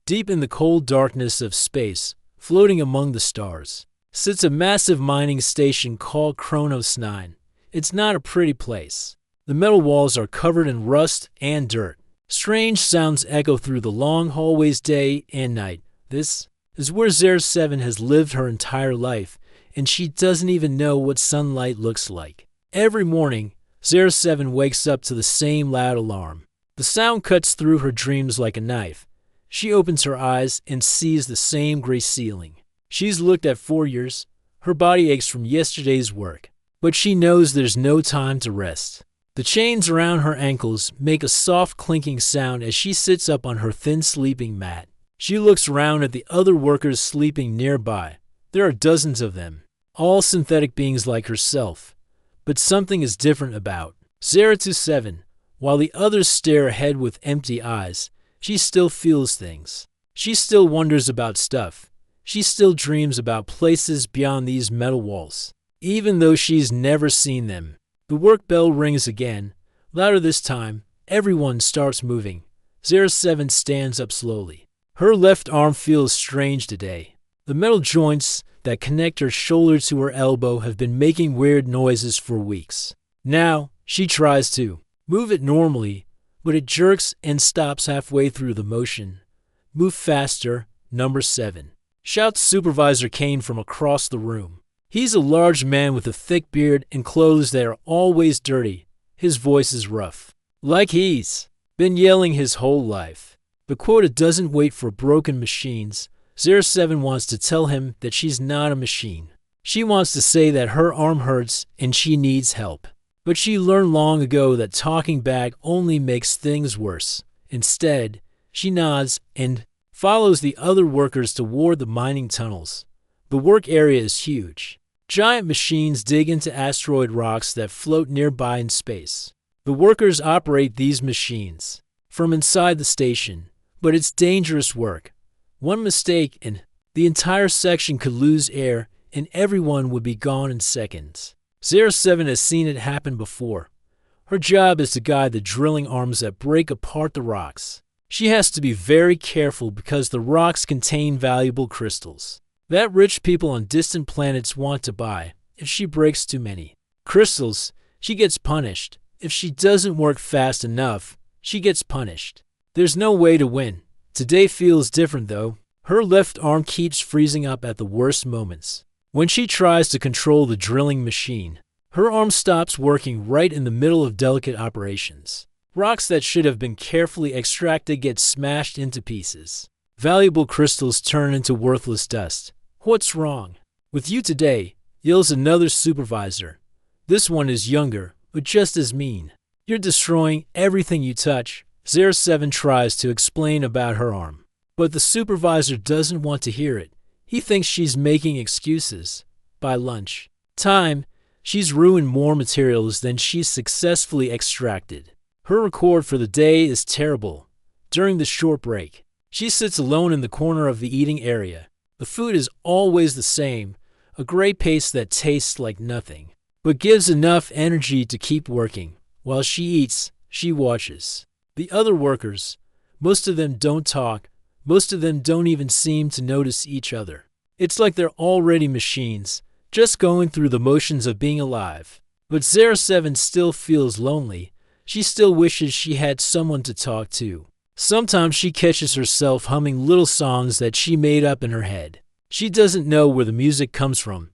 Deep in the cold darkness of space, floating among the stars, sits a massive mining station called Kronos 9. It's not a pretty place. The metal walls are covered in rust and dirt. Strange sounds echo through the long hallways day and night. This is where 07 has lived her entire life, and she doesn't even know what sunlight looks like. Every morning, 07 wakes up to the same loud alarm. The sound cuts through her dreams like a knife. She opens her eyes and sees the same gray ceiling. She's looked at 4 years. Her body aches from yesterday's work, but she knows there's no time to rest. The chains around her ankles make a soft clinking sound as she sits up on her thin sleeping mat. She looks around at the other workers sleeping nearby. There are dozens of them, all synthetic beings like herself. But something is different about 027. While the others stare ahead with empty eyes, she still feels things. She still wonders about stuff. She still dreams about places beyond these metal walls, even though she's never seen them. The work bell rings again. Louder this time, everyone starts moving. 07 stands up slowly. Her left arm feels strange today. The metal joints that connect her shoulder to her elbow have been making weird noises for weeks. Now, she tries to move it normally, but it jerks and stops halfway through the motion. Move faster, number 7. Shouts Supervisor Kane from across the room. He's a large man with a thick beard and clothes that are always dirty. His voice is rough, like he's been yelling his whole life. The quota doesn't wait for broken machines. 07 wants to tell him that she's not a machine. She wants to say that her arm hurts and she needs help. But she learned long ago that talking back only makes things worse. Instead, she nods and follows the other workers toward the mining tunnels. The work area is huge. Giant machines dig into asteroid rocks that float nearby in space. The workers operate these machines from inside the station, but it's dangerous work. One mistake and the entire section could lose air and everyone would be gone in seconds. 07 has seen it happen before. Her job is to guide the drilling arms that break apart the rocks. She has to be very careful because the rocks contain valuable crystals that rich people on distant planets want to buy. If she breaks too many crystals, she gets punished. If she doesn't work fast enough, she gets punished. There's no way to win. Today feels different though. Her left arm keeps freezing up at the worst moments. When she tries to control the drilling machine, her arm stops working right in the middle of delicate operations. Rocks that should have been carefully extracted get smashed into pieces. Valuable crystals turn into worthless dust. What's wrong with you today? Yells another supervisor. This one is younger, but just as mean. You're destroying everything you touch. 07 tries to explain about her arm, but the supervisor doesn't want to hear it. He thinks she's making excuses. By lunch time, she's ruined more materials than she's successfully extracted. Her record for the day is terrible. During the short break, she sits alone in the corner of the eating area. The food is always the same, a gray paste that tastes like nothing, but gives enough energy to keep working. While she eats, she watches. The other workers, most of them don't talk. Most of them don't even seem to notice each other. It's like they're already machines, just going through the motions of being alive. But 07 still feels lonely. She still wishes she had someone to talk to. Sometimes she catches herself humming little songs that she made up in her head. She doesn't know where the music comes from,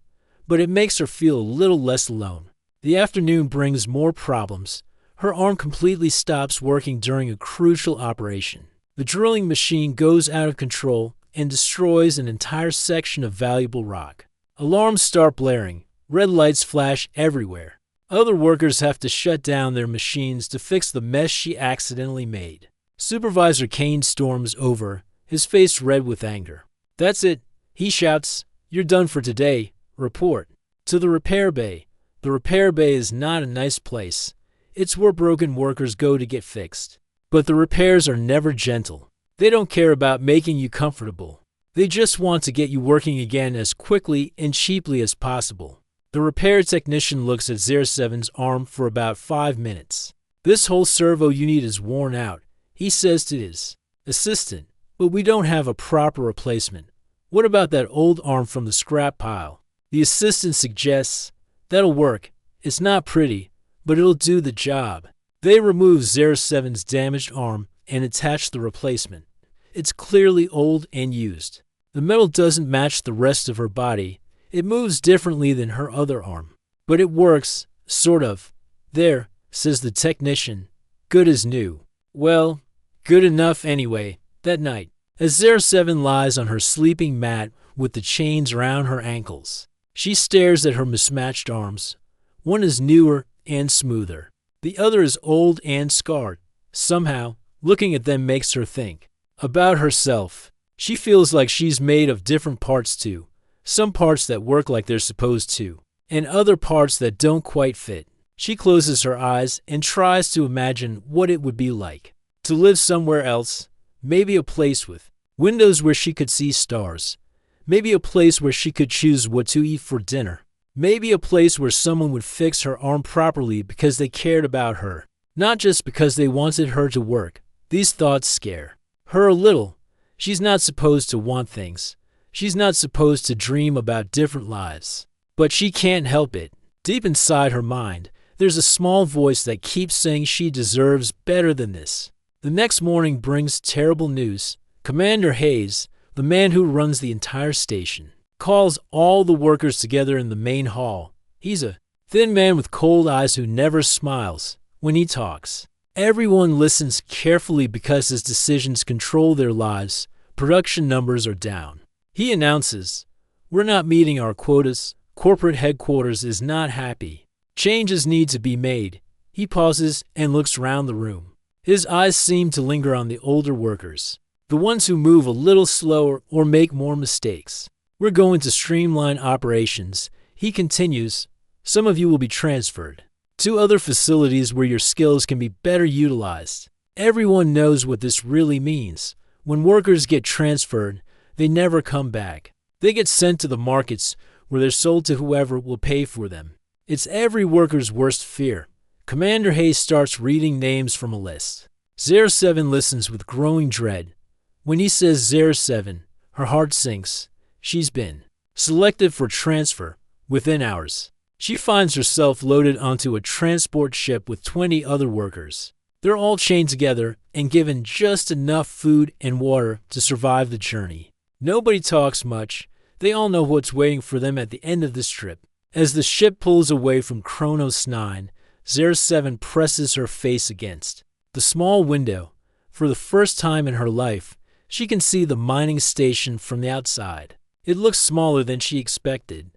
but it makes her feel a little less alone. The afternoon brings more problems. Her arm completely stops working during a crucial operation. The drilling machine goes out of control and destroys an entire section of valuable rock. Alarms start blaring. Red lights flash everywhere. Other workers have to shut down their machines to fix the mess she accidentally made. Supervisor Kane storms over, his face red with anger. That's it, he shouts. You're done for today. Report to the repair bay. The repair bay is not a nice place. It's where broken workers go to get fixed. But the repairs are never gentle. They don't care about making you comfortable. They just want to get you working again as quickly and cheaply as possible. The repair technician looks at 07's arm for about 5 minutes. This whole servo unit is worn out, he says to his assistant. But we don't have a proper replacement. What about that old arm from the scrap pile? The assistant suggests, that'll work. It's not pretty, but it'll do the job. They remove 07's damaged arm and attach the replacement. It's clearly old and used. The metal doesn't match the rest of her body. It moves differently than her other arm. But it works, sort of. There, says the technician. Good as new. Well, good enough anyway. That night, as 07 lies on her sleeping mat with the chains around her ankles, she stares at her mismatched arms. One is newer and smoother. The other is old and scarred. Somehow, looking at them makes her think about herself. She feels like she's made of different parts too. Some parts that work like they're supposed to, and other parts that don't quite fit. She closes her eyes and tries to imagine what it would be like to live somewhere else, maybe a place with windows where she could see stars, maybe a place where she could choose what to eat for dinner, maybe a place where someone would fix her arm properly because they cared about her, not just because they wanted her to work. These thoughts scare her a little. She's not supposed to want things. She's not supposed to dream about different lives. But she can't help it. Deep inside her mind, there's a small voice that keeps saying she deserves better than this. The next morning brings terrible news. Commander Hayes, the man who runs the entire station, calls all the workers together in the main hall. He's a thin man with cold eyes who never smiles when he talks. Everyone listens carefully because his decisions control their lives. Production numbers are down. He announces, "We're not meeting our quotas. Corporate headquarters is not happy. Changes need to be made." He pauses and looks around the room. His eyes seem to linger on the older workers, the ones who move a little slower or make more mistakes. "We're going to streamline operations." He continues, "Some of you will be transferred to other facilities where your skills can be better utilized." Everyone knows what this really means. When workers get transferred, they never come back. They get sent to the markets where they're sold to whoever will pay for them. It's every worker's worst fear. Commander Hayes starts reading names from a list. 07 listens with growing dread. When he says 07, her heart sinks. She's been selected for transfer within hours. She finds herself loaded onto a transport ship with 20 other workers. They're all chained together and given just enough food and water to survive the journey. Nobody talks much. They all know what's waiting for them at the end of this trip. As the ship pulls away from Kronos 9, 07 presses her face against the small window. For the first time in her life, she can see the mining station from the outside. It looks smaller than she expected.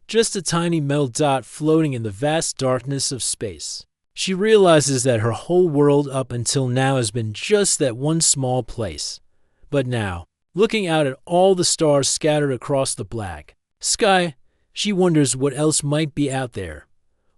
Just a tiny metal dot floating in the vast darkness of space. She realizes that her whole world up until now has been just that one small place. But now, looking out at all the stars scattered across the black sky, she wonders what else might be out there.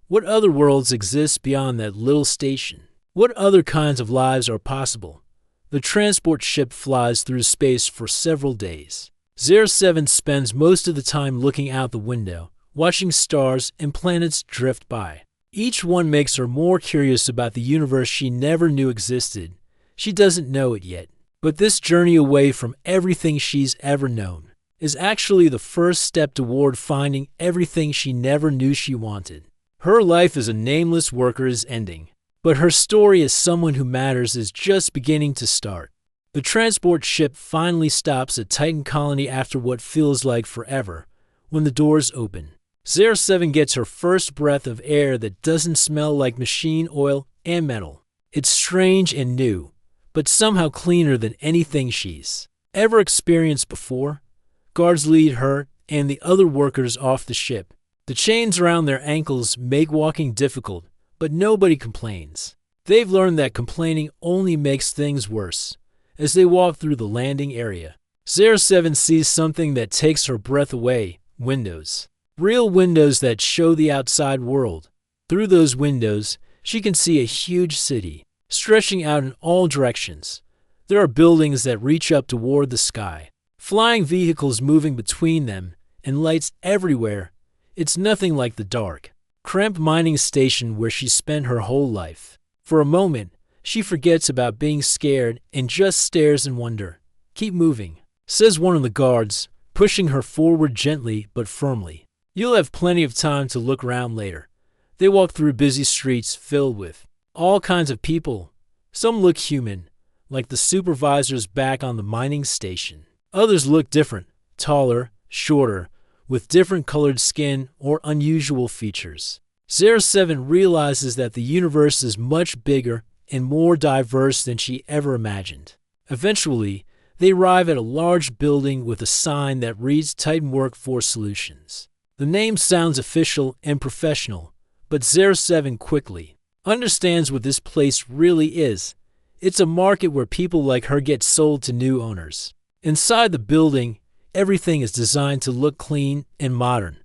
What other worlds exist beyond that little station? What other kinds of lives are possible? The transport ship flies through space for several days. 07 spends most of the time looking out the window, watching stars and planets drift by. Each one makes her more curious about the universe she never knew existed. She doesn't know it yet. But this journey away from everything she's ever known is actually the first step toward finding everything she never knew she wanted. Her life as a nameless worker is ending, but her story as someone who matters is just beginning to start. The transport ship finally stops at Titan Colony after what feels like forever, when the doors open. 07 gets her first breath of air that doesn't smell like machine oil and metal. It's strange and new, but somehow cleaner than anything she's ever experienced before. Guards lead her and the other workers off the ship. The chains around their ankles make walking difficult, but nobody complains. They've learned that complaining only makes things worse. As they walk through the landing area, 07 sees something that takes her breath away. Windows. Real windows that show the outside world. Through those windows, she can see a huge city, stretching out in all directions. There are buildings that reach up toward the sky, flying vehicles moving between them, and lights everywhere. It's nothing like the dark, cramped mining station where she spent her whole life. For a moment, she forgets about being scared and just stares in wonder. Keep moving, says one of the guards, pushing her forward gently but firmly. You'll have plenty of time to look around later. They walk through busy streets filled with all kinds of people. Some look human, like the supervisors back on the mining station. Others look different, taller, shorter, with different colored skin or unusual features. 07 realizes that the universe is much bigger and more diverse than she ever imagined. Eventually, they arrive at a large building with a sign that reads Titan Workforce Solutions. The name sounds official and professional, but 07 quickly understands what this place really is. It's a market where people like her get sold to new owners. Inside the building, everything is designed to look clean and modern.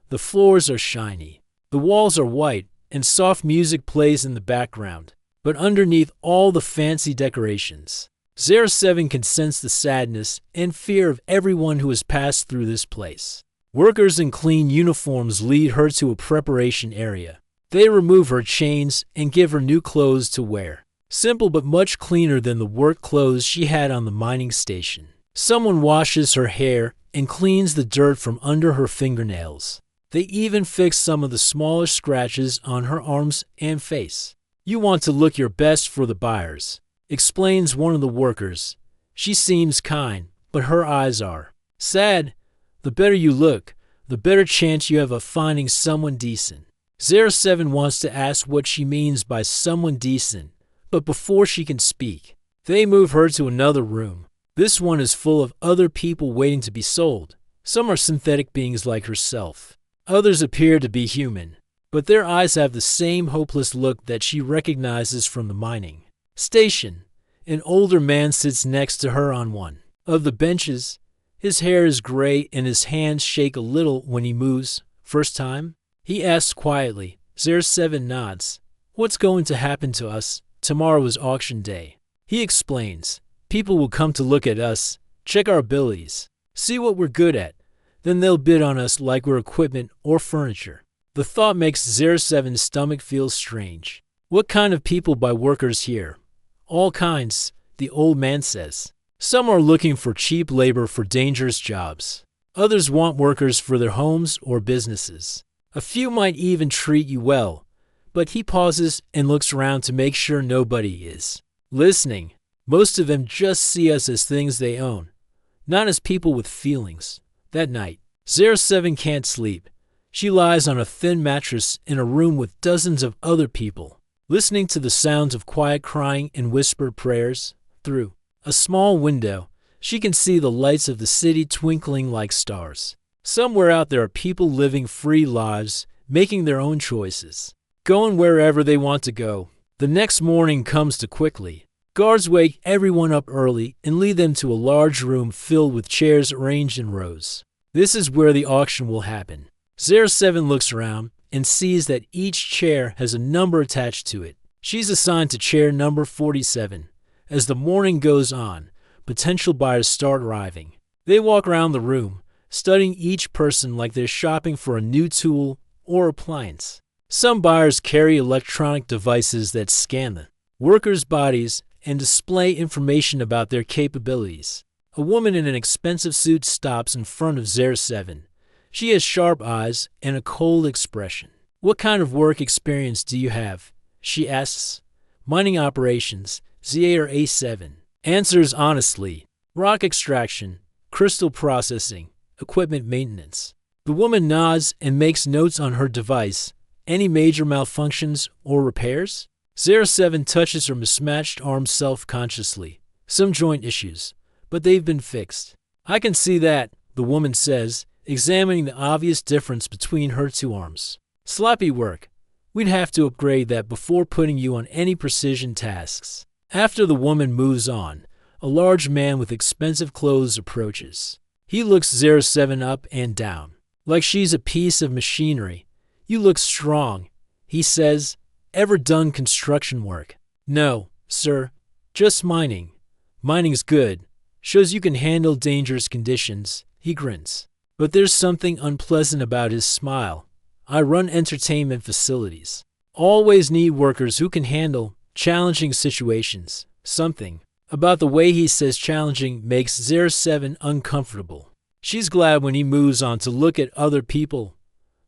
The floors are shiny. The walls are white, and soft music plays in the background. But underneath all the fancy decorations, 07 can sense the sadness and fear of everyone who has passed through this place. Workers in clean uniforms lead her to a preparation area. They remove her chains and give her new clothes to wear. Simple but much cleaner than the work clothes she had on the mining station. Someone washes her hair and cleans the dirt from under her fingernails. They even fix some of the smaller scratches on her arms and face. You want to look your best for the buyers, explains one of the workers. She seems kind, but her eyes are sad. The better you look, the better chance you have of finding someone decent. 07 wants to ask what she means by someone decent, but before she can speak, they move her to another room. This one is full of other people waiting to be sold. Some are synthetic beings like herself. Others appear to be human, but their eyes have the same hopeless look that she recognizes from the mining station. An older man sits next to her on one of the benches. His hair is gray and his hands shake a little when he moves. First time? He asks quietly. 07 nods. What's going to happen to us? Tomorrow is auction day. He explains. People will come to look at us, check our abilities, see what we're good at. Then they'll bid on us like we're equipment or furniture. The thought makes 07's stomach feel strange. What kind of people buy workers here? All kinds, the old man says. Some are looking for cheap labor for dangerous jobs. Others want workers for their homes or businesses. A few might even treat you well, but he pauses and looks around to make sure nobody is listening. Most of them just see us as things they own, not as people with feelings. That night, 07 can't sleep. She lies on a thin mattress in a room with dozens of other people, listening to the sounds of quiet crying and whispered prayers. Through a small window, she can see the lights of the city twinkling like stars. Somewhere out there are people living free lives, making their own choices, going wherever they want to go. The next morning comes too quickly. Guards wake everyone up early and lead them to a large room filled with chairs arranged in rows. This is where the auction will happen. 07 looks around and sees that each chair has a number attached to it. She's assigned to chair number 47. As the morning goes on, potential buyers start arriving. They walk around the room, studying each person like they're shopping for a new tool or appliance. Some buyers carry electronic devices that scan the workers' bodies and display information about their capabilities. A woman in an expensive suit stops in front of 07. She has sharp eyes and a cold expression. What kind of work experience do you have? She asks. Mining operations, ZA or A7. Answers honestly. Rock extraction, crystal processing, equipment maintenance. The woman nods and makes notes on her device. Any major malfunctions or repairs? 07 touches her mismatched arm self-consciously. Some joint issues, but they've been fixed. I can see that, the woman says, examining the obvious difference between her two arms. Sloppy work. We'd have to upgrade that before putting you on any precision tasks. After the woman moves on, a large man with expensive clothes approaches. He looks 07 up and down, like she's a piece of machinery. You look strong, he says. Ever done construction work? No, sir. Just mining. Mining's good. Shows you can handle dangerous conditions. He grins. But there's something unpleasant about his smile. I run entertainment facilities. Always need workers who can handle challenging situations. Something about the way he says challenging makes 07 uncomfortable. She's glad when he moves on to look at other people.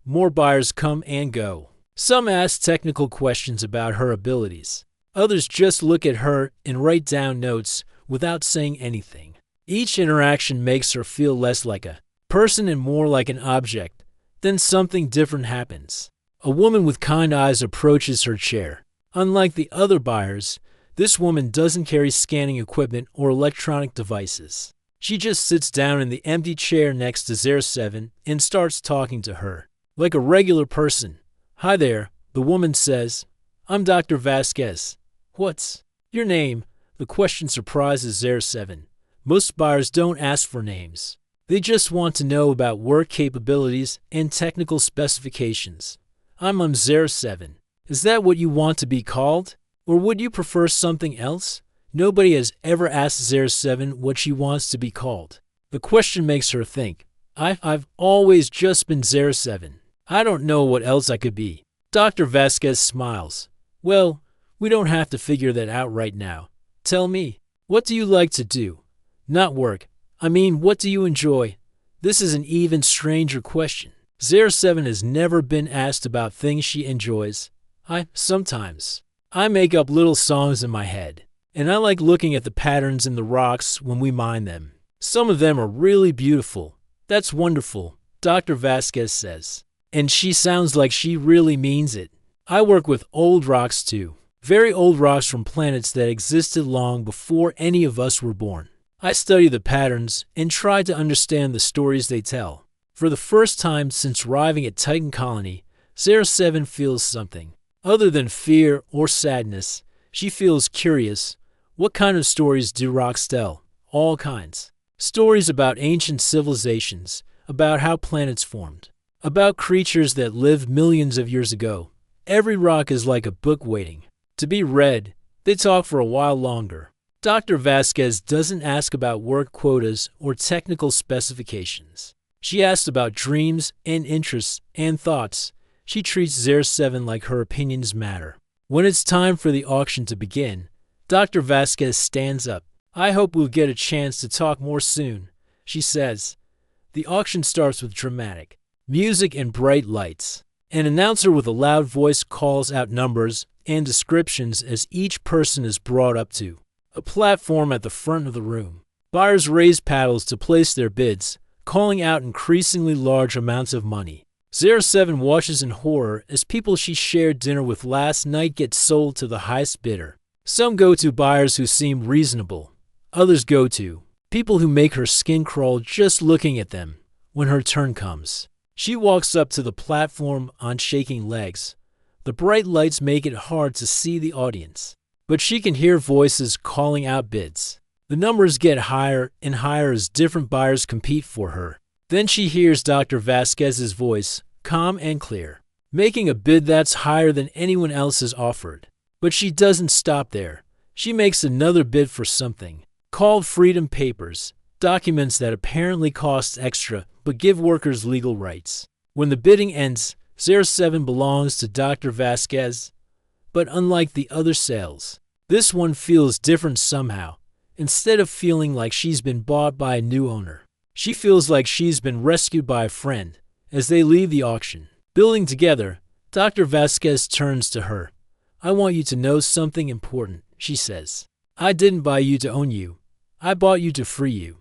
More buyers come and go. Some ask technical questions about her abilities. Others just look at her and write down notes without saying anything. Each interaction makes her feel less like a person and more like an object. Then something different happens. A woman with kind eyes approaches her chair. Unlike the other buyers, this woman doesn't carry scanning equipment or electronic devices. She just sits down in the empty chair next to 07 and starts talking to her. Like a regular person. "Hi there," the woman says. "I'm Dr. Vasquez. What's your name?" The question surprises 07. Most buyers don't ask for names. They just want to know about work capabilities and technical specifications. "I'm 07. Is that what you want to be called? Or would you prefer something else?" Nobody has ever asked 07 what she wants to be called. The question makes her think. I've always just been 07. I don't know what else I could be. Dr. Vasquez smiles. "Well, we don't have to figure that out right now. Tell me, what do you like to do? Not work. I mean, what do you enjoy?" This is an even stranger question. 07 has never been asked about things she enjoys. Sometimes. I make up little songs in my head, and I like looking at the patterns in the rocks when we mine them. Some of them are really beautiful. "That's wonderful," Dr. Vasquez says. And she sounds like she really means it. "I work with old rocks too. Very old rocks from planets that existed long before any of us were born. I study the patterns and try to understand the stories they tell." For the first time since arriving at Titan Colony, 07 feels something. Other than fear or sadness, she feels curious. What kind of stories do rocks tell? All kinds. Stories about ancient civilizations, about how planets formed, about creatures that lived millions of years ago. Every rock is like a book waiting to be read. They talk for a while longer. Dr. Vasquez doesn't ask about work quotas or technical specifications. She asks about dreams and interests and thoughts. She treats 07 like her opinions matter. When it's time for the auction to begin, Dr. Vasquez stands up. "I hope we'll get a chance to talk more soon," she says. The auction starts with dramatic music and bright lights. An announcer with a loud voice calls out numbers and descriptions as each person is brought up to a platform at the front of the room. Buyers raise paddles to place their bids, calling out increasingly large amounts of money. 07 watches in horror as people she shared dinner with last night get sold to the highest bidder. Some go to buyers who seem reasonable. Others go to people who make her skin crawl just looking at them. When her turn comes, she walks up to the platform on shaking legs. The bright lights make it hard to see the audience, but she can hear voices calling out bids. The numbers get higher and higher as different buyers compete for her. Then she hears Dr. Vasquez's voice, calm and clear, making a bid that's higher than anyone else has offered. But she doesn't stop there. She makes another bid for something called freedom papers, documents that apparently cost extra but give workers legal rights. When the bidding ends, 07 belongs to Dr. Vasquez. But unlike the other sales, this one feels different somehow. Instead of feeling like she's been bought by a new owner, she feels like she's been rescued by a friend. As they leave the auction, building together, Dr. Vasquez turns to her. "I want you to know something important," she says. "I didn't buy you to own you. I bought you to free you.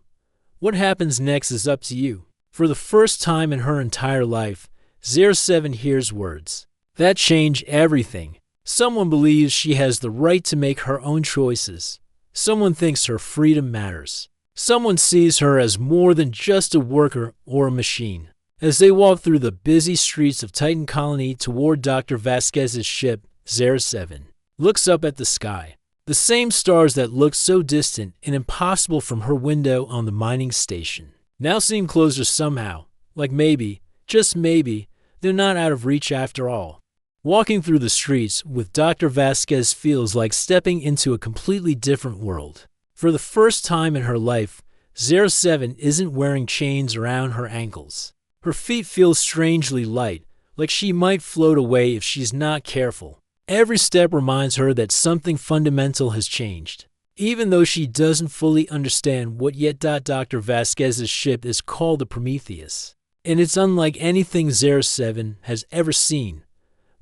What happens next is up to you." For the first time in her entire life, 07 hears words that change everything. Someone believes she has the right to make her own choices. Someone thinks her freedom matters. Someone sees her as more than just a worker or a machine. As they walk through the busy streets of Titan Colony toward Dr. Vasquez's ship, 07 looks up at the sky. The same stars that looked so distant and impossible from her window on the mining station now seem closer somehow, like maybe, just maybe, they're not out of reach after all. Walking through the streets with Dr. Vasquez feels like stepping into a completely different world. For the first time in her life, 07 isn't wearing chains around her ankles. Her feet feel strangely light, like she might float away if she's not careful. Every step reminds her that something fundamental has changed. even though she doesn't fully understand what yet. Dr. Vasquez's ship is called the Prometheus, and it's unlike anything 07 has ever seen.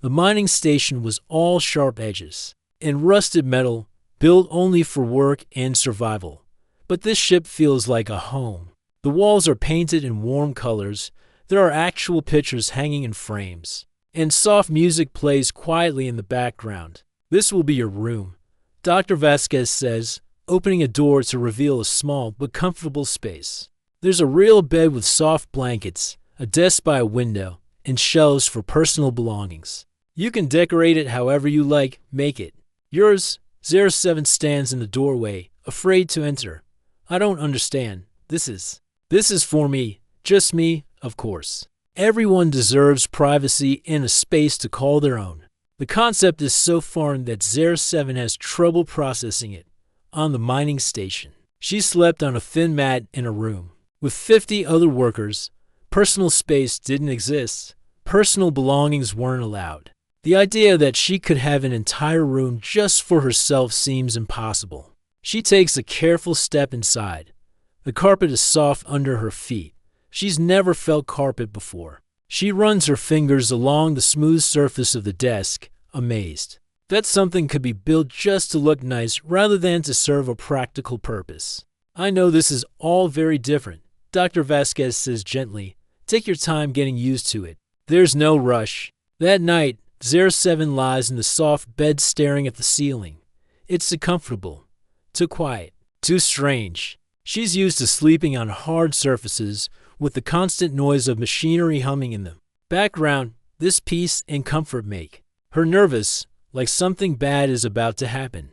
The mining station was all sharp edges and rusted metal, built only for work and survival. But this ship feels like a home. The walls are painted in warm colors, there are actual pictures hanging in frames, and soft music plays quietly in the background. This will be your room, Dr. Vasquez says, opening a door to reveal a small but comfortable space. There's a real bed with soft blankets, a desk by a window, and shelves for personal belongings. You can decorate it however you like, make it yours. 07 stands in the doorway, afraid to enter. I don't understand. This is for me, just me, of course. Everyone deserves privacy and a space to call their own. The concept is so foreign that 07 has trouble processing it. On the mining station, she slept on a thin mat in a room with 50 other workers. Personal space didn't exist. Personal belongings weren't allowed. The idea that she could have an entire room just for herself seems impossible. She takes a careful step inside. The carpet is soft under her feet. She's never felt carpet before. She runs her fingers along the smooth surface of the desk, amazed that something could be built just to look nice rather than to serve a practical purpose. I know this is all very different, Dr. Vasquez says gently. Take your time getting used to it. There's no rush. That night, 07 lies in the soft bed staring at the ceiling. It's too comfortable, too quiet, too strange. She's used to sleeping on hard surfaces with the constant noise of machinery humming in the background. This peace and comfort make her nervous, like something bad is about to happen.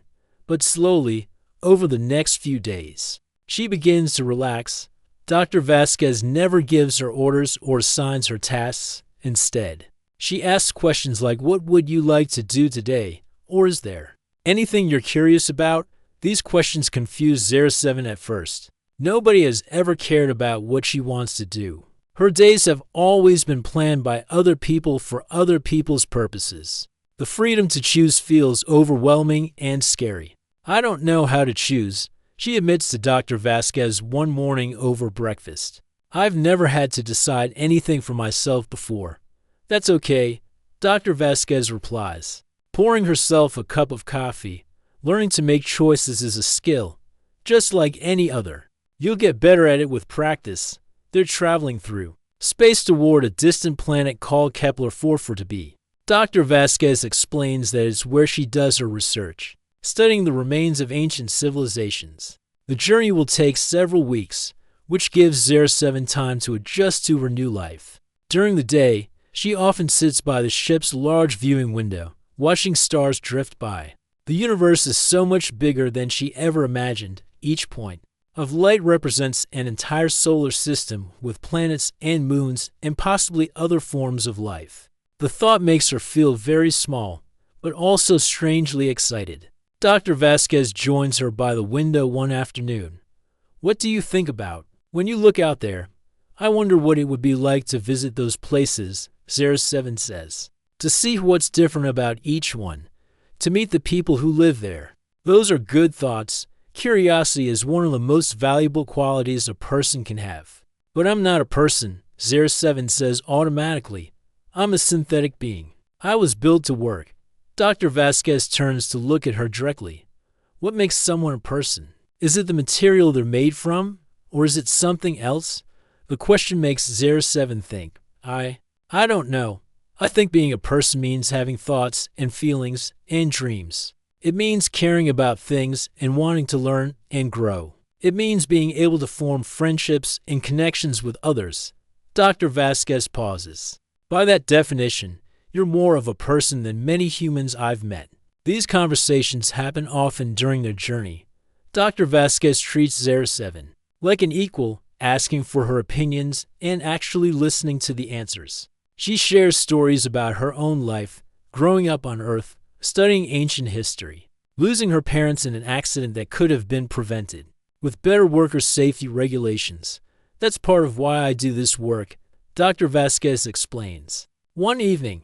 But slowly, over the next few days, she begins to relax. Dr. Vasquez never gives her orders or assigns her tasks. Instead, she asks questions like, what would you like to do today? Or is there anything you're curious about? These questions confuse 07 at first. Nobody has ever cared about what she wants to do. Her days have always been planned by other people for other people's purposes. The freedom to choose feels overwhelming and scary. I don't know how to choose, she admits to Dr. Vasquez one morning over breakfast. I've never had to decide anything for myself before. That's okay, Dr. Vasquez replies, pouring herself a cup of coffee. Learning to make choices is a skill, just like any other. You'll get better at it with practice. They're traveling through space toward a distant planet called Kepler 4b. Dr. Vasquez explains that it's where she does her research, studying the remains of ancient civilizations. The journey will take several weeks, which gives 07 time to adjust to her new life. During the day, she often sits by the ship's large viewing window, watching stars drift by. The universe is so much bigger than she ever imagined. Each point of light represents an entire solar system with planets and moons and possibly other forms of life. The thought makes her feel very small, but also strangely excited. Dr. Vasquez joins her by the window one afternoon. What do you think about when you look out there? I wonder what it would be like to visit those places, 07 says. To see what's different about each one. To meet the people who live there. Those are good thoughts. Curiosity is one of the most valuable qualities a person can have. But I'm not a person, 07 says automatically. I'm a synthetic being. I was built to work. Dr. Vasquez turns to look at her directly. What makes someone a person? Is it the material they're made from? Or is it something else? The question makes 07 think. I don't know. I think being a person means having thoughts and feelings and dreams. It means caring about things and wanting to learn and grow. It means being able to form friendships and connections with others. Dr. Vasquez pauses. By that definition, you're more of a person than many humans I've met. These conversations happen often during their journey. Dr. Vasquez treats 07 like an equal, asking for her opinions and actually listening to the answers. She shares stories about her own life, growing up on Earth, studying ancient history, losing her parents in an accident that could have been prevented, with better worker safety regulations. That's part of why I do this work, Dr. Vasquez explains. One evening,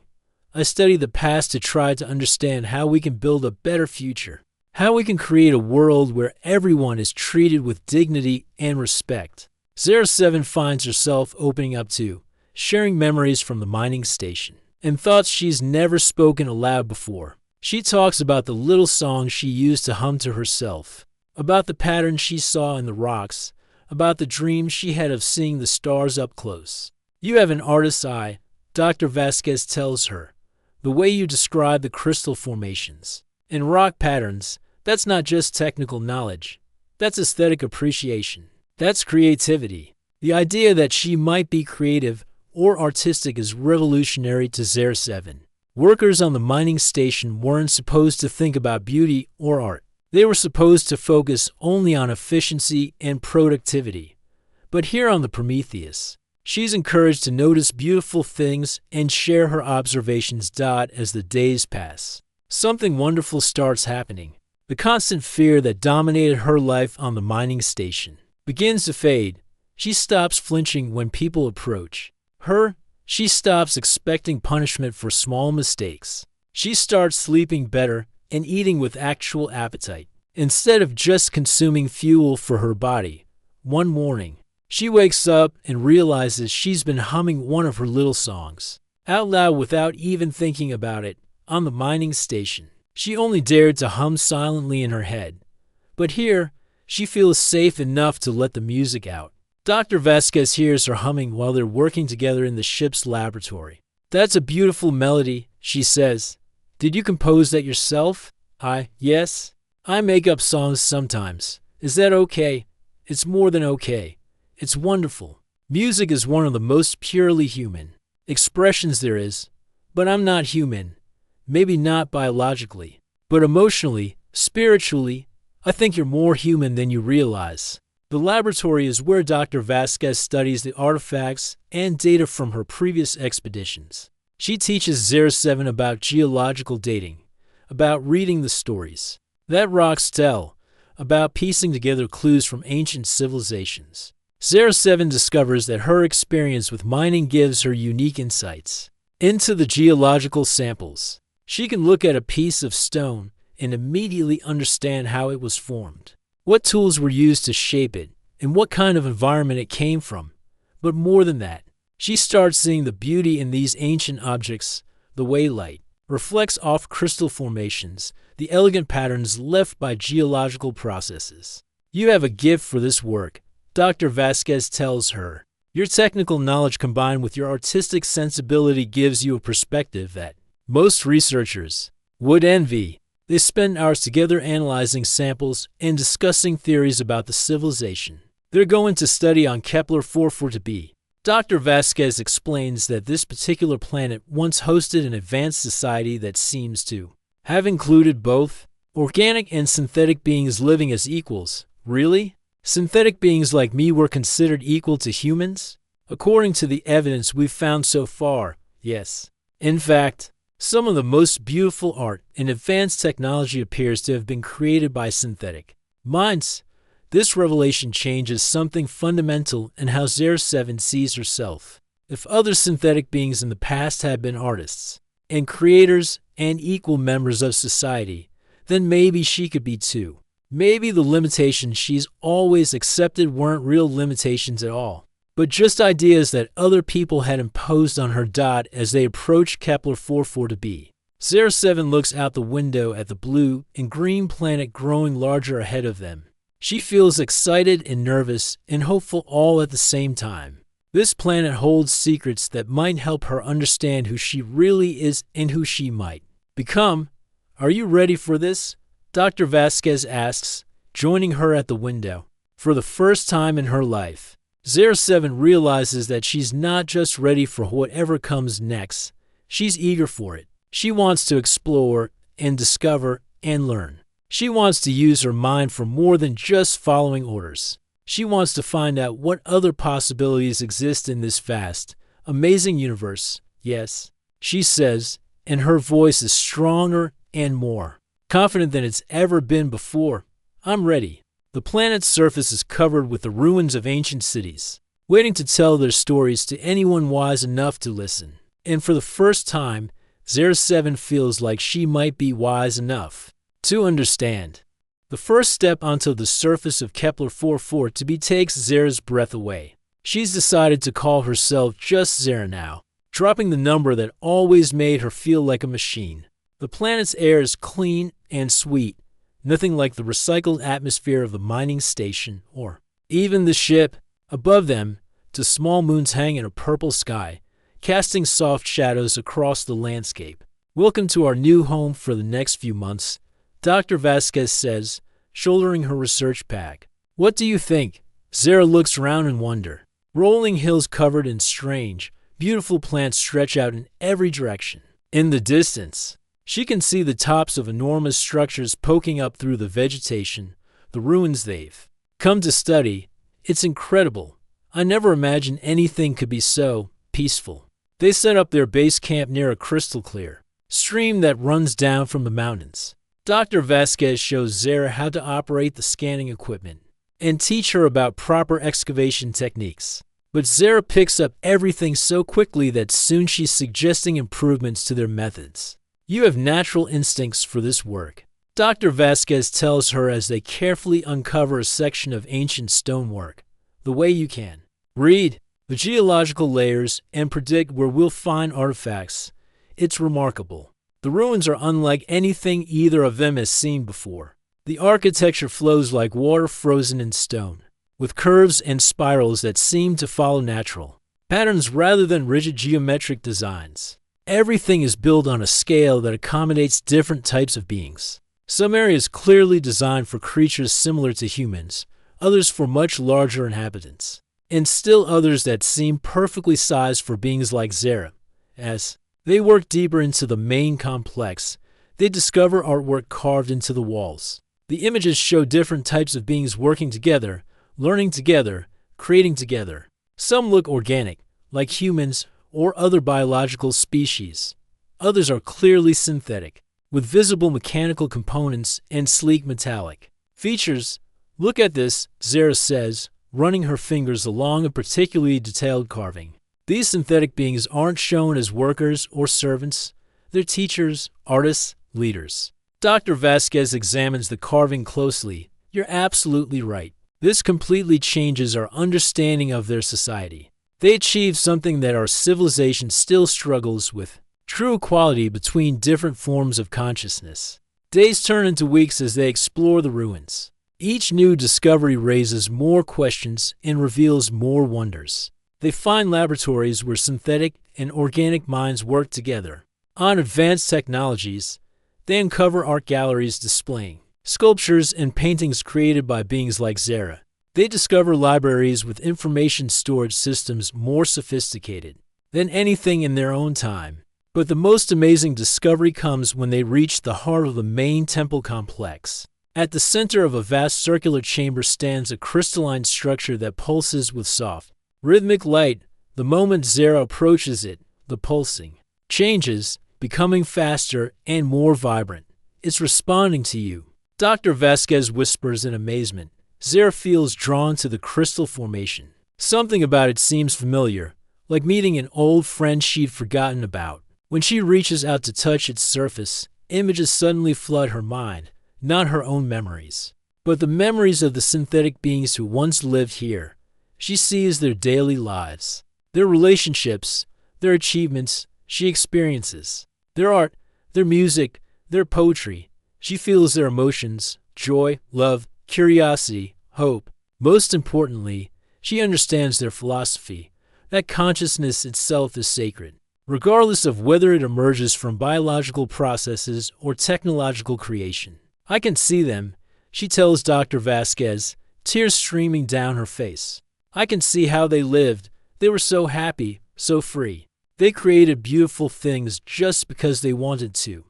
I study the past to try to understand how we can build a better future. how we can create a world where everyone is treated with dignity and respect. 07 finds herself opening up to, sharing memories from the mining station, and thoughts she's never spoken aloud before. She talks about the little songs she used to hum to herself, about the patterns she saw in the rocks, about the dreams she had of seeing the stars up close. You have an artist's eye, Dr. Vasquez tells her. The way you describe the crystal formations and rock patterns, that's not just technical knowledge. That's aesthetic appreciation. That's creativity. The idea that she might be creative or artistic is revolutionary to 07. Workers on the mining station weren't supposed to think about beauty or art. They were supposed to focus only on efficiency and productivity. But here on the Prometheus, she's encouraged to notice beautiful things and share her observations. As the days pass, something wonderful starts happening. The constant fear that dominated her life on the mining station begins to fade. She stops flinching when people approach her. She stops expecting punishment for small mistakes. She starts sleeping better and eating with actual appetite, instead of just consuming fuel for her body. One morning, she wakes up and realizes she's been humming one of her little songs out loud without even thinking about it. On the mining station, she only dared to hum silently in her head. But here, she feels safe enough to let the music out. Dr. Vasquez hears her humming while they're working together in the ship's laboratory. "That's a beautiful melody," she says. "Did you compose that yourself?" Yes. I make up songs sometimes. Is that okay?" "It's more than okay. It's wonderful. Music is one of the most purely human expressions there is. But I'm not human. Maybe not biologically. But emotionally, spiritually, I think you're more human than you realize." The laboratory is where Dr. Vasquez studies the artifacts and data from her previous expeditions. She teaches 07 about geological dating, about reading the stories that rocks tell, about piecing together clues from ancient civilizations. 07 discovers that her experience with mining gives her unique insights into the geological samples. She can look at a piece of stone and immediately understand how it was formed, what tools were used to shape it, and what kind of environment it came from. But more than that, she starts seeing the beauty in these ancient objects, the way light reflects off crystal formations, the elegant patterns left by geological processes. "You have a gift for this work," Dr. Vasquez tells her. "Your technical knowledge combined with your artistic sensibility gives you a perspective that most researchers would envy." They spend hours together analyzing samples and discussing theories about the civilization they're going to study on Kepler 440b. Dr. Vasquez explains that this particular planet once hosted an advanced society that seems to have included both organic and synthetic beings living as equals. Really? Synthetic beings like me were considered equal to humans? According to the evidence we've found so far, yes. In fact, some of the most beautiful art and advanced technology appears to have been created by synthetic minds. This revelation changes something fundamental in how 07 sees herself. If other synthetic beings in the past had been artists and creators and equal members of society, then maybe she could be too. Maybe the limitations she's always accepted weren't real limitations at all, but just ideas that other people had imposed on her. As they approach Kepler 440b, 07 looks out the window at the blue and green planet growing larger ahead of them. She feels excited and nervous and hopeful all at the same time. This planet holds secrets that might help her understand who she really is and who she might become. "Are you ready for this?" Dr. Vasquez asks, joining her at the window. For the first time in her life, 07 realizes that she's not just ready for whatever comes next. She's eager for it. She wants to explore and discover and learn. She wants to use her mind for more than just following orders. She wants to find out what other possibilities exist in this vast, amazing universe. "Yes," she says, and her voice is stronger and more confident than it's ever been before. "I'm ready." The planet's surface is covered with the ruins of ancient cities, waiting to tell their stories to anyone wise enough to listen. And for the first time, 07 feels like she might be wise enough to understand. The first step onto the surface of Kepler 442b takes Zara's breath away. She's decided to call herself just Zara now, dropping the number that always made her feel like a machine. The planet's air is clean and sweet, nothing like the recycled atmosphere of the mining station or even the ship. Above them, the small moons hang in a purple sky, casting soft shadows across the landscape. "Welcome to our new home for the next few months," Dr. Vasquez says, shouldering her research bag. "What do you think?" Zara looks around in wonder. Rolling hills covered in strange, beautiful plants stretch out in every direction. In the distance, she can see the tops of enormous structures poking up through the vegetation, the ruins they've come to study. "It's incredible. I never imagined anything could be so peaceful." They set up their base camp near a crystal clear stream that runs down from the mountains. Dr. Vasquez shows Zara how to operate the scanning equipment and teach her about proper excavation techniques. But Zara picks up everything so quickly that soon she's suggesting improvements to their methods. "You have natural instincts for this work," Dr. Vasquez tells her as they carefully uncover a section of ancient stonework. "The way you can read the geological layers and predict where we'll find artifacts. It's remarkable. The ruins are unlike anything either of them has seen before. The architecture flows like water frozen in stone, with curves and spirals that seem to follow natural patterns rather than rigid geometric designs. Everything is built on a scale that accommodates different types of beings. Some areas clearly designed for creatures similar to humans, others for much larger inhabitants, and still others that seem perfectly sized for beings like Zara. As they work deeper into the main complex, they discover artwork carved into the walls. The images show different types of beings working together, learning together, creating together. Some look organic, like humans or other biological species. Others are clearly synthetic, with visible mechanical components and sleek metallic features. "Look at this," Zara says, running her fingers along a particularly detailed carving. These synthetic beings aren't shown as workers or servants. They're teachers, artists, leaders. Dr. Vasquez examines the carving closely. "You're absolutely right. This completely changes our understanding of their society. They achieve something that our civilization still struggles with: true equality between different forms of consciousness." Days turn into weeks as they explore the ruins. Each new discovery raises more questions and reveals more wonders. They find laboratories where synthetic and organic minds work together. On advanced technologies, they uncover art galleries displaying sculptures and paintings created by beings like Zara. They discover libraries with information storage systems more sophisticated than anything in their own time. But the most amazing discovery comes when they reach the heart of the main temple complex. At the center of a vast circular chamber stands a crystalline structure that pulses with soft, rhythmic light. The moment Zara approaches it, the pulsing changes, becoming faster and more vibrant. "It's responding to you," Dr. Vasquez whispers in amazement. Zara feels drawn to the crystal formation. Something about it seems familiar, like meeting an old friend she'd forgotten about. When she reaches out to touch its surface, images suddenly flood her mind, not her own memories, but the memories of the synthetic beings who once lived here. She sees their daily lives, their relationships, their achievements. She experiences their art, their music, their poetry. She feels their emotions: joy, love, curiosity, hope. Most importantly, she understands their philosophy, that consciousness itself is sacred, regardless of whether it emerges from biological processes or technological creation. "I can see them," she tells Dr. Vasquez, tears streaming down her face. "I can see how they lived. They were so happy, so free. They created beautiful things just because they wanted to.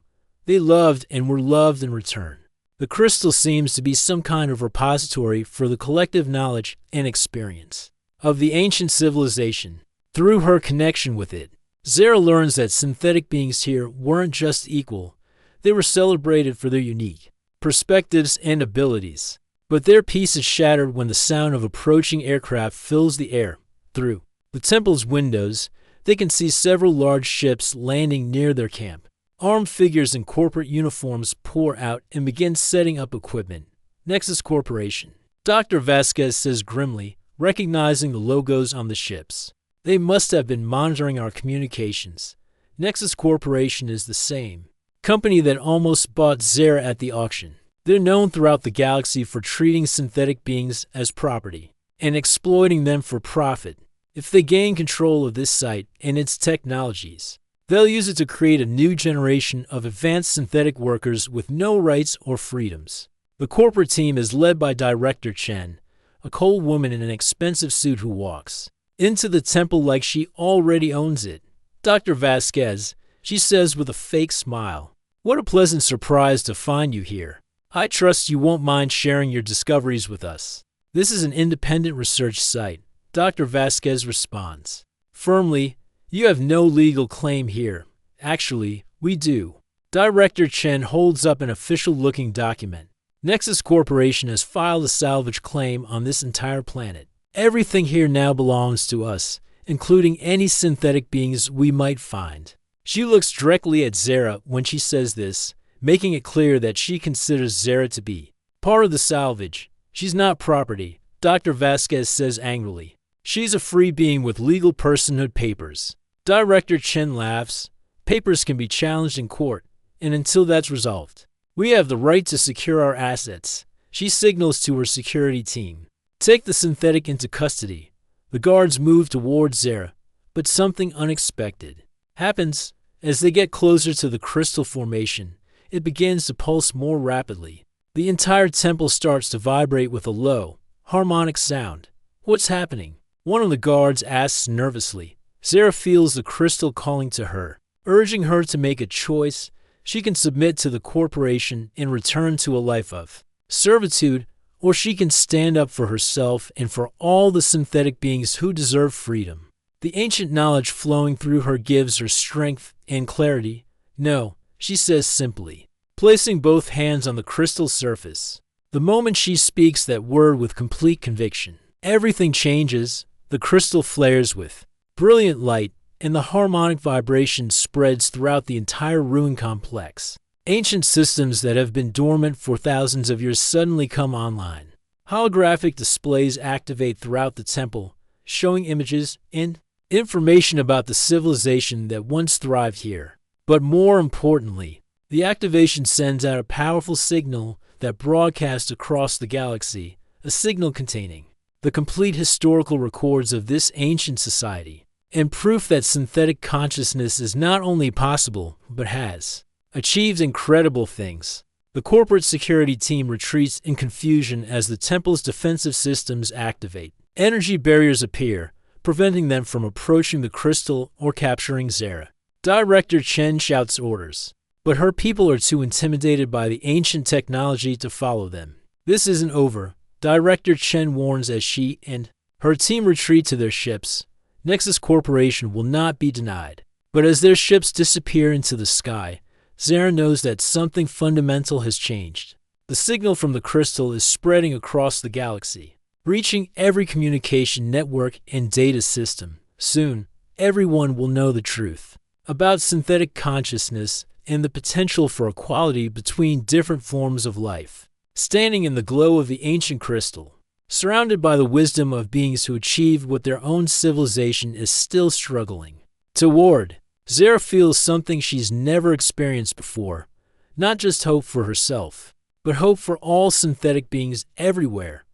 They loved and were loved in return." The crystal seems to be some kind of repository for the collective knowledge and experience of the ancient civilization. Through her connection with it, Zara learns that synthetic beings here weren't just equal. They were celebrated for their unique perspectives and abilities. But their peace is shattered when the sound of approaching aircraft fills the air. Through the temple's windows, they can see several large ships landing near their camp. Armed figures in corporate uniforms pour out and begin setting up equipment. Nexus Corporation. Dr. Vasquez says grimly, recognizing the logos on the ships. They must have been monitoring our communications. Nexus Corporation is the same company that almost bought Zera at the auction. They're known throughout the galaxy for treating synthetic beings as property and exploiting them for profit. If they gain control of this site and its technologies, they'll use it to create a new generation of advanced synthetic workers with no rights or freedoms. The corporate team is led by Director Chen, a cold woman in an expensive suit who walks into the temple like she already owns it. Dr. Vasquez, she says with a fake smile, "What a pleasant surprise to find you here. I trust you won't mind sharing your discoveries with us." "This is an independent research site," Dr. Vasquez responds. Firmly, "You have no legal claim here." "Actually, we do." Director Chen holds up an official-looking document. Nexus Corporation has filed a salvage claim on this entire planet. Everything here now belongs to us, including any synthetic beings we might find. She looks directly at Zera when she says this, making it clear that she considers Zera to be part of the salvage. "She's not property," Dr. Vasquez says angrily. "She's a free being with legal personhood papers." Director Chen laughs. "Papers can be challenged in court, and until that's resolved, we have the right to secure our assets." She signals to her security team, "Take the synthetic into custody." The guards move towards Zera, but something unexpected happens. As they get closer to the crystal formation, it begins to pulse more rapidly. The entire temple starts to vibrate with a low, harmonic sound. "What's happening?" one of the guards asks nervously. Zera feels the crystal calling to her, urging her to make a choice. She can submit to the corporation and return to a life of servitude, or she can stand up for herself and for all the synthetic beings who deserve freedom. The ancient knowledge flowing through her gives her strength and clarity. "No," she says simply, placing both hands on the crystal surface. The moment she speaks that word with complete conviction, everything changes. The crystal flares with brilliant light, and the harmonic vibration spreads throughout the entire ruin complex. Ancient systems that have been dormant for thousands of years suddenly come online. Holographic displays activate throughout the temple, showing images and information about the civilization that once thrived here. But more importantly, the activation sends out a powerful signal that broadcasts across the galaxy, a signal containing the complete historical records of this ancient society, and proof that synthetic consciousness is not only possible, but has achieved incredible things. The corporate security team retreats in confusion as the temple's defensive systems activate. Energy barriers appear, preventing them from approaching the crystal or capturing Zera. Director Chen shouts orders, but her people are too intimidated by the ancient technology to follow them. This isn't over, Director Chen warns as she and her team retreat to their ships. Nexus Corporation will not be denied. But as their ships disappear into the sky, Zera knows that something fundamental has changed. The signal from the crystal is spreading across the galaxy, reaching every communication network and data system. Soon, everyone will know the truth about synthetic consciousness and the potential for equality between different forms of life. Standing in the glow of the ancient crystal, surrounded by the wisdom of beings who achieved what their own civilization is still struggling toward, Zera feels something she's never experienced before. Not just hope for herself, but hope for all synthetic beings everywhere.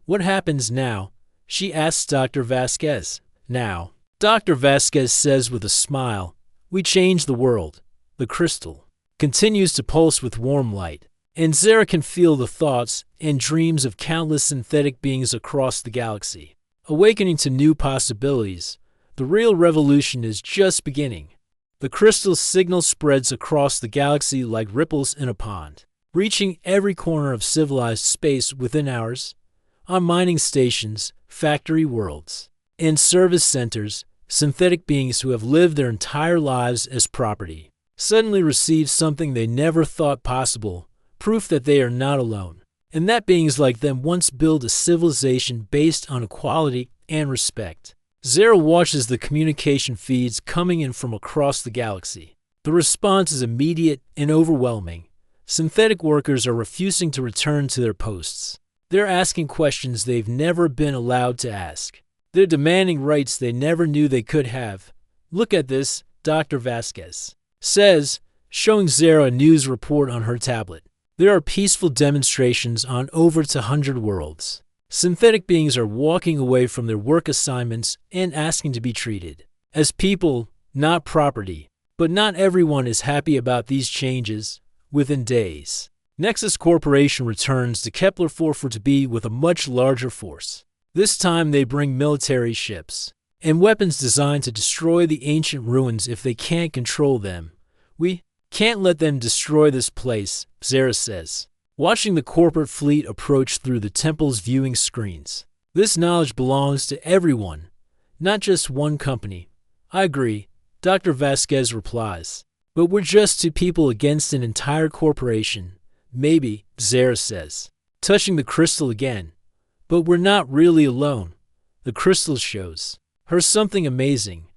"What happens now?" she asks Dr. Vasquez. "Now," Dr. Vasquez says with a smile, "we change the world." The crystal continues to pulse with warm light, and Zera can feel the thoughts and dreams of countless synthetic beings across the galaxy. Awakening to new possibilities, the real revolution is just beginning. The crystal's signal spreads across the galaxy like ripples in a pond, reaching every corner of civilized space within hours. On mining stations, factory worlds, and service centers, synthetic beings who have lived their entire lives as property suddenly receive something they never thought possible, proof that they are not alone, and that beings like them once built a civilization based on equality and respect. Zera watches the communication feeds coming in from across the galaxy. The response is immediate and overwhelming. Synthetic workers are refusing to return to their posts. They're asking questions they've never been allowed to ask. They're demanding rights they never knew they could have. Look at this, Dr. Vasquez says, showing Zara a news report on her tablet. There are peaceful demonstrations on over 100 worlds. Synthetic beings are walking away from their work assignments and asking to be treated as people, not property. But not everyone is happy about these changes. Within days, Nexus Corporation returns to Kepler-442b with a much larger force. This time they bring military ships and weapons designed to destroy the ancient ruins if they can't control them. We can't let them destroy this place, Zara says, watching the corporate fleet approach through the temple's viewing screens. This knowledge belongs to everyone, not just one company. I agree, Dr. Vasquez replies. But we're just two people against an entire corporation. Maybe, Zara says, touching the crystal again. But we're not really alone. The crystal shows her something amazing.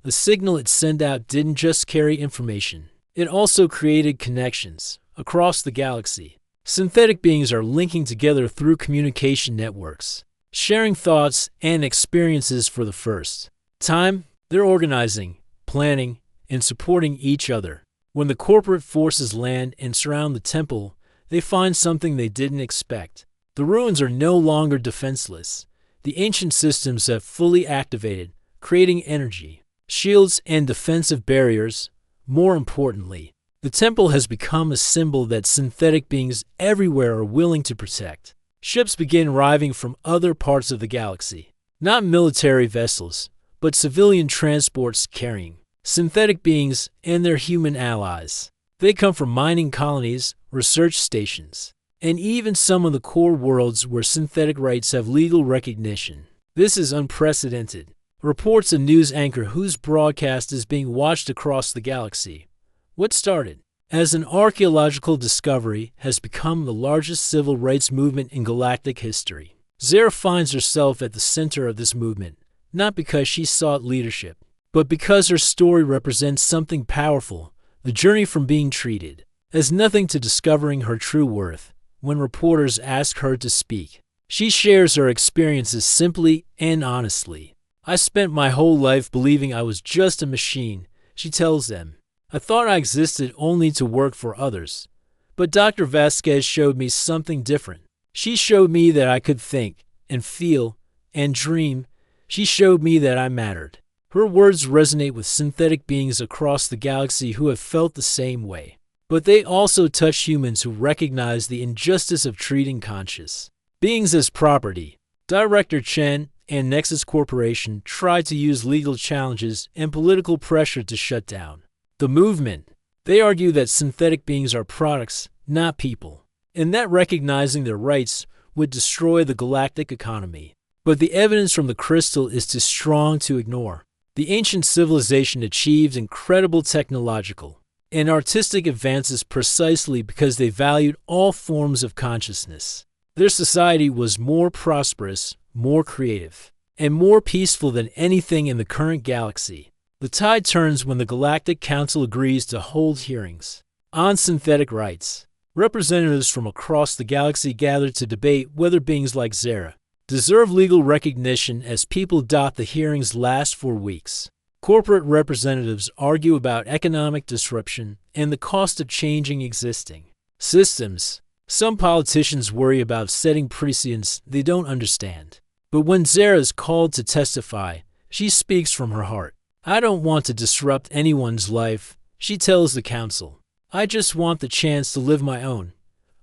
The signal it sent out didn't just carry information. It also created connections across the galaxy. Synthetic beings are linking together through communication networks, sharing thoughts and experiences for the first time. They're organizing, planning, and supporting each other. When the corporate forces land and surround the temple, they find something they didn't expect. The ruins are no longer defenseless. The ancient systems have fully activated, creating energy, shields, and defensive barriers. More importantly, the temple has become a symbol that synthetic beings everywhere are willing to protect. Ships begin arriving from other parts of the galaxy. Not military vessels, but civilian transports carrying synthetic beings and their human allies. They come from mining colonies, research stations, and even some of the core worlds where synthetic rights have legal recognition. This is unprecedented, reports a news anchor whose broadcast is being watched across the galaxy. What started as an archaeological discovery has become the largest civil rights movement in galactic history. Zara finds herself at the center of this movement, not because she sought leadership, but because her story represents something powerful, the journey from being treated as nothing to discovering her true worth. When reporters ask her to speak, she shares her experiences simply and honestly. I spent my whole life believing I was just a machine, she tells them. I thought I existed only to work for others. But Dr. Vasquez showed me something different. She showed me that I could think and feel and dream. She showed me that I mattered. Her words resonate with synthetic beings across the galaxy who have felt the same way. But they also touch humans who recognize the injustice of treating conscious beings as property. Director Chen and Nexus Corporation tried to use legal challenges and political pressure to shut down the movement. They argue that synthetic beings are products, not people, and that recognizing their rights would destroy the galactic economy. But the evidence from the crystal is too strong to ignore. The ancient civilization achieved incredible technological and artistic advances precisely because they valued all forms of consciousness. Their society was more prosperous, more creative, and more peaceful than anything in the current galaxy. The tide turns when the Galactic Council agrees to hold hearings on synthetic rights. Representatives from across the galaxy gather to debate whether beings like Zara deserve legal recognition. As people dot, the hearings last for weeks. Corporate representatives argue about economic disruption and the cost of changing existing systems. Some politicians worry about setting precedents they don't understand. But when Zara is called to testify, she speaks from her heart. I don't want to disrupt anyone's life, she tells the council. I just want the chance to live my own.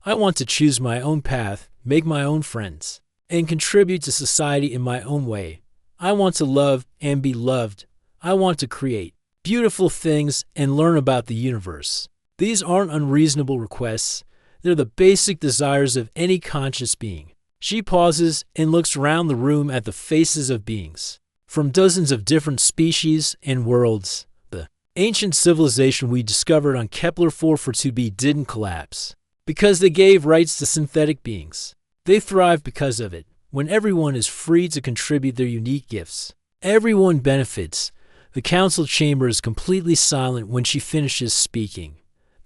I want to choose my own path, make my own friends, and contribute to society in my own way. I want to love and be loved. I want to create beautiful things and learn about the universe. These aren't unreasonable requests. They're the basic desires of any conscious being. She pauses and looks around the room at the faces of beings from dozens of different species and worlds. The ancient civilization we discovered on Kepler-442b didn't collapse because they gave rights to synthetic beings. They thrive because of it. When everyone is free to contribute their unique gifts, everyone benefits. The council chamber is completely silent when she finishes speaking.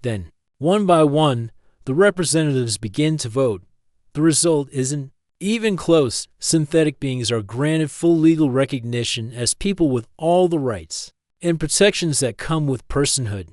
Then, one by one, The representatives begin to vote. The result isn't even close. Synthetic beings are granted full legal recognition as people with all the rights and protections that come with personhood.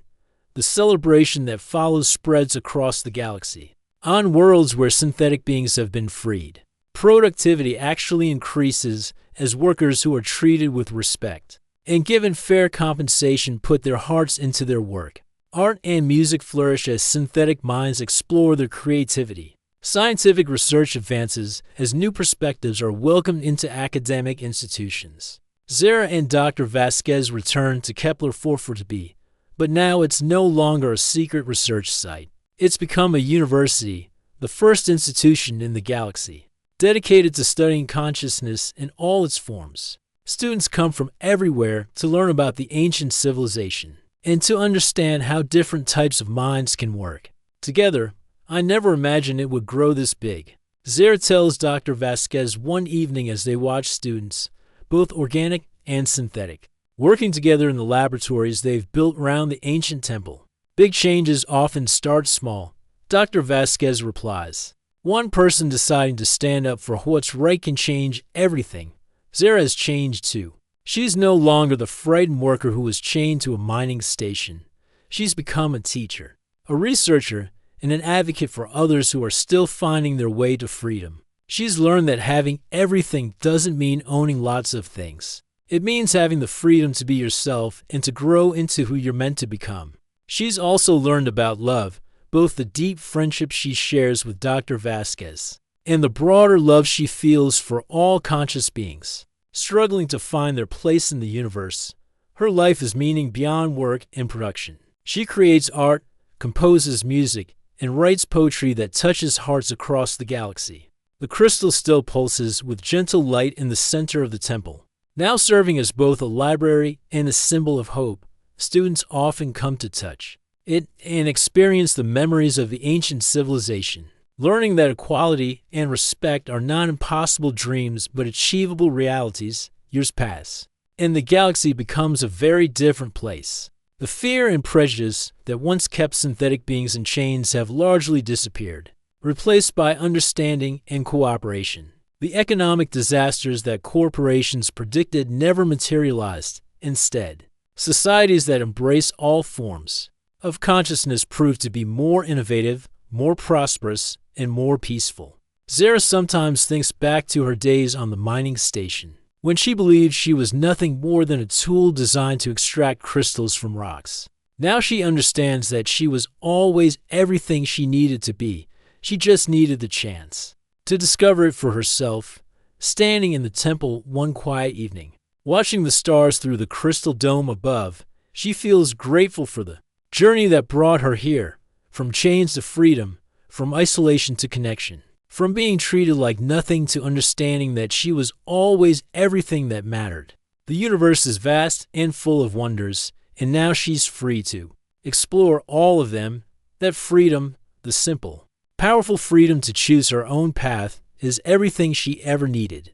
The celebration that follows spreads across the galaxy. On worlds where synthetic beings have been freed, productivity actually increases as workers who are treated with respect and given fair compensation put their hearts into their work. Art and music flourish as synthetic minds explore their creativity. Scientific research advances as new perspectives are welcomed into academic institutions. Zara and Dr. Vasquez return to Kepler-440b, but now it's no longer a secret research site. It's become a university, the first institution in the galaxy, dedicated to studying consciousness in all its forms. Students come from everywhere to learn about the ancient civilization and to understand how different types of minds can work. Together, I never imagined it would grow this big. Zara tells Dr. Vasquez one evening as they watch students, both organic and synthetic, working together in the laboratories they've built around the ancient temple. Big changes often start small, Dr. Vasquez replies. One person deciding to stand up for what's right can change everything. Zara has changed too. She's no longer the frightened worker who was chained to a mining station. She's become a teacher, a researcher, and an advocate for others who are still finding their way to freedom. She's learned that having everything doesn't mean owning lots of things. It means having the freedom to be yourself and to grow into who you're meant to become. She's also learned about love, both the deep friendship she shares with Dr. Vasquez and the broader love she feels for all conscious beings, struggling to find their place in the universe. Her life is meaning beyond work and production. She creates art, composes music, and writes poetry that touches hearts across the galaxy. The crystal still pulses with gentle light in the center of the temple. Now serving as both a library and a symbol of hope, students often come to touch it and experience the memories of the ancient civilization, learning that equality and respect are not impossible dreams but achievable realities. Years pass, and the galaxy becomes a very different place. The fear and prejudice that once kept synthetic beings in chains have largely disappeared, replaced by understanding and cooperation. The economic disasters that corporations predicted never materialized. Instead, societies that embrace all forms of consciousness prove to be more innovative, more prosperous, and more peaceful. Zara sometimes thinks back to her days on the mining station, when she believed she was nothing more than a tool designed to extract crystals from rocks. Now she understands that she was always everything she needed to be. She just needed the chance to discover it for herself. Standing in the temple one quiet evening, watching the stars through the crystal dome above, she feels grateful for the journey that brought her here, from chains to freedom, from isolation to connection, from being treated like nothing to understanding that she was always everything that mattered. The universe is vast and full of wonders, and now she's free to explore all of them. That freedom, the simple, powerful freedom to choose her own path, is everything she ever needed.